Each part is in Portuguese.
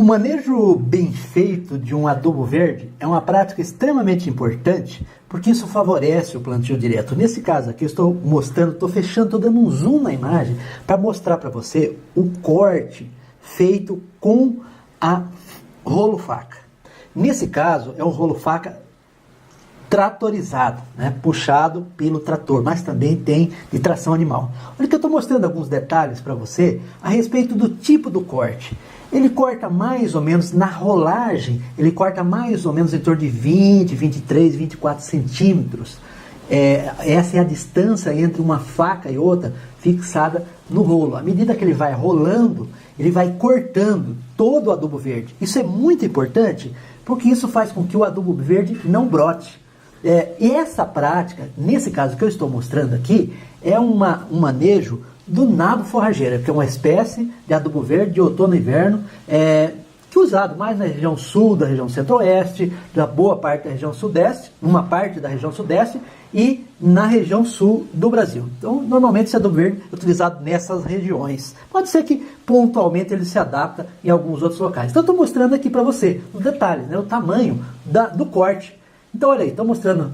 O manejo bem feito de um adubo verde é uma prática extremamente importante porque isso favorece o plantio direto. Nesse caso aqui eu estou mostrando, estou fechando, estou dando um zoom na imagem para mostrar para você o corte feito com a rolo faca. Nesse caso é um rolo faca tratorizado, né? Puxado pelo trator, mas também tem de tração animal. Olha que eu estou mostrando alguns detalhes para você a respeito do tipo do corte. Ele corta mais ou menos na rolagem, ele corta mais ou menos em torno de 20, 23, 24 centímetros. Essa é a distância entre uma faca e outra fixada no rolo. À medida que ele vai rolando, ele vai cortando todo o adubo verde. Isso é muito importante porque isso faz com que o adubo verde não brote. E essa prática, nesse caso que eu estou mostrando aqui, é um manejo do nabo forrageiro, que é uma espécie de adubo verde de outono e inverno, que é usado mais na região sul, da região centro-oeste, da boa parte da região sudeste, uma parte da região sudeste e na região sul do Brasil. Então, normalmente esse adubo verde é utilizado nessas regiões. Pode ser que pontualmente ele se adapta em alguns outros locais. Então, eu estou mostrando aqui para você os detalhes, né, o tamanho do corte. Então, olha aí, estou mostrando,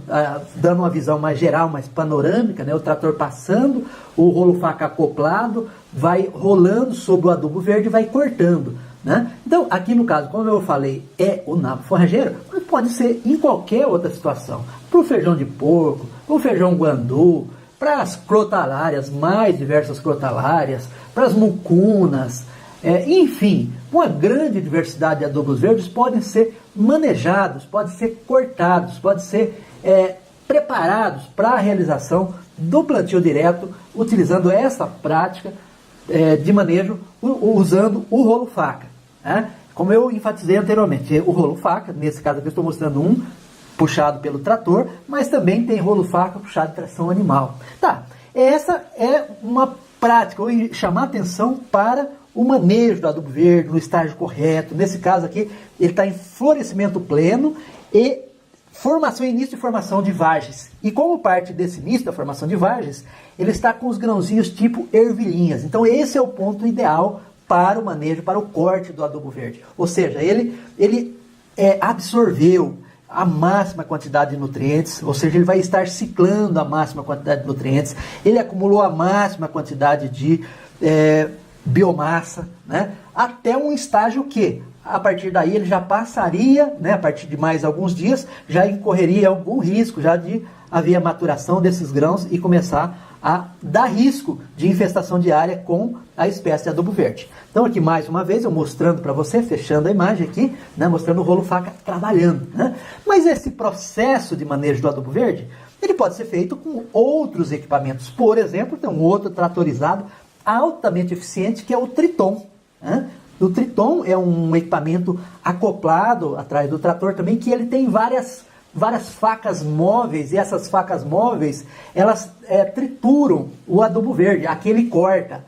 dando uma visão mais geral, mais panorâmica, né? O trator passando, o rolo faca acoplado, vai rolando sobre o adubo verde e vai cortando, né? Então, aqui no caso, como eu falei, é o nabo forrageiro, mas pode ser em qualquer outra situação. Para o feijão de porco, para o feijão guandu, para as crotalárias, mais diversas crotalárias, para as mucunas, enfim, uma grande diversidade de adubos verdes podem ser manejados, podem ser cortados, podem ser preparados para a realização do plantio direto, utilizando essa prática de manejo, usando o rolo faca. Né? Como eu enfatizei anteriormente, o rolo faca, nesse caso aqui eu estou mostrando um puxado pelo trator, mas também tem rolo faca puxado de tração animal. Tá, essa é uma prática, ou chamar atenção para o manejo do adubo verde no estágio correto. Nesse caso aqui, ele está em florescimento pleno e início de formação de vagens. E como parte desse início da formação de vagens, ele está com os grãozinhos tipo ervilhinhas. Então esse é o ponto ideal para o manejo, para o corte do adubo verde. Ou seja, ele absorveu a máxima quantidade de nutrientes, ou seja, ele vai estar ciclando a máxima quantidade de nutrientes, ele acumulou a máxima quantidade de biomassa, né? Até um estágio que, a partir daí, ele já passaria, né, a partir de mais alguns dias, já incorreria algum risco já de haver a maturação desses grãos e começar a dar risco de infestação de área com a espécie de adubo verde. Então aqui mais uma vez eu mostrando para você, fechando a imagem aqui, né, mostrando o rolo faca trabalhando, né? Mas esse processo de manejo do adubo verde, ele pode ser feito com outros equipamentos. Por exemplo, tem um outro tratorizado altamente eficiente que é o Triton, né? O Triton é um equipamento acoplado atrás do trator também, que ele tem várias facas móveis, e essas facas móveis, elas trituram o adubo verde, aqui ele corta.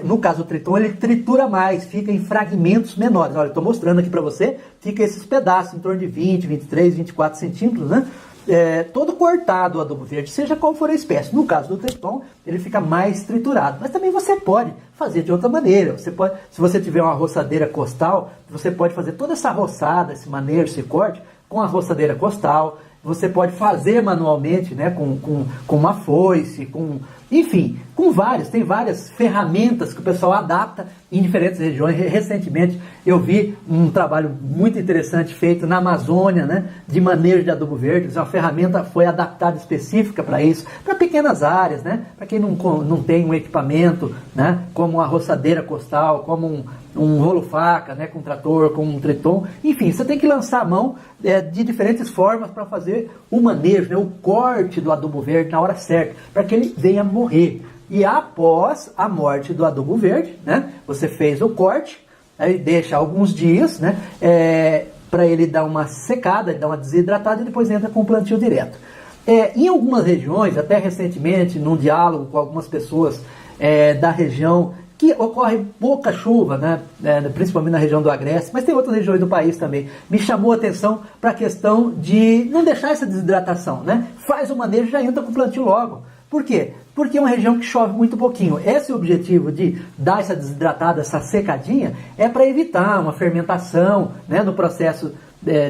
No caso do Triton, ele tritura mais, fica em fragmentos menores. Olha, eu estou mostrando aqui para você, fica esses pedaços em torno de 20, 23, 24 centímetros, né? Todo cortado o adubo verde, seja qual for a espécie. No caso do Triton, ele fica mais triturado. Mas também você pode fazer de outra maneira. Você pode, se você tiver uma roçadeira costal, você pode fazer toda essa roçada, esse manejo, esse corte, com a roçadeira costal. Você pode fazer manualmente, né, com uma foice, enfim, tem várias ferramentas que o pessoal adapta em diferentes regiões. Recentemente eu vi um trabalho muito interessante feito na Amazônia, né, de manejo de adubo verde. Uma ferramenta foi adaptada específica para isso, para pequenas áreas, né, para quem não tem um equipamento, né, como a roçadeira costal, como um rolo faca, né, com trator, com um Triton. Enfim, você tem que lançar a mão de diferentes formas para fazer o manejo, né, o corte do adubo verde na hora certa, para que ele venha morrer. E após a morte do adubo verde, né, você fez o corte, aí deixa alguns dias, né, para ele dar uma secada, dar uma desidratada e depois entra com o plantio direto. Em algumas regiões, até recentemente, num diálogo com algumas pessoas da região, que ocorre pouca chuva, né, principalmente na região do Agreste, mas tem outras regiões do país também, me chamou a atenção para a questão de não deixar essa desidratação, né? Faz o manejo e já entra com o plantio logo. Por quê? porque é uma região que chove muito pouquinho. Esse é o objetivo de dar essa desidratada, essa secadinha, é para evitar uma fermentação, né, no processo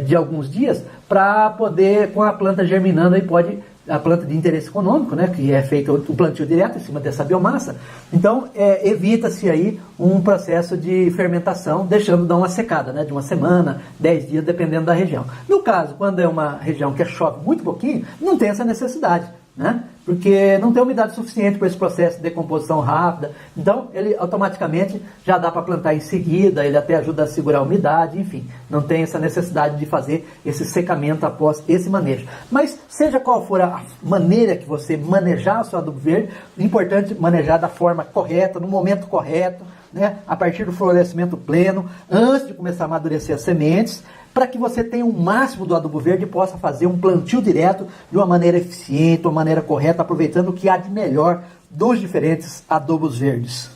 de alguns dias, para poder, com a planta germinando, aí pode, a planta de interesse econômico, né, que é feito o plantio direto em cima dessa biomassa, então evita-se aí um processo de fermentação, deixando dar uma secada, né, de uma semana, 10 dias, dependendo da região. No caso, quando é uma região que chove muito pouquinho, não tem essa necessidade, né? Porque não tem umidade suficiente para esse processo de decomposição rápida, então ele automaticamente já dá para plantar em seguida, ele até ajuda a segurar a umidade, enfim, não tem essa necessidade de fazer esse secamento após esse manejo. Mas seja qual for a maneira que você manejar o seu adubo verde, é importante manejar da forma correta, no momento correto, né, a partir do florescimento pleno, antes de começar a amadurecer as sementes, para que você tenha o máximo do adubo verde e possa fazer um plantio direto de uma maneira eficiente, de uma maneira correta, aproveitando o que há de melhor dos diferentes adubos verdes.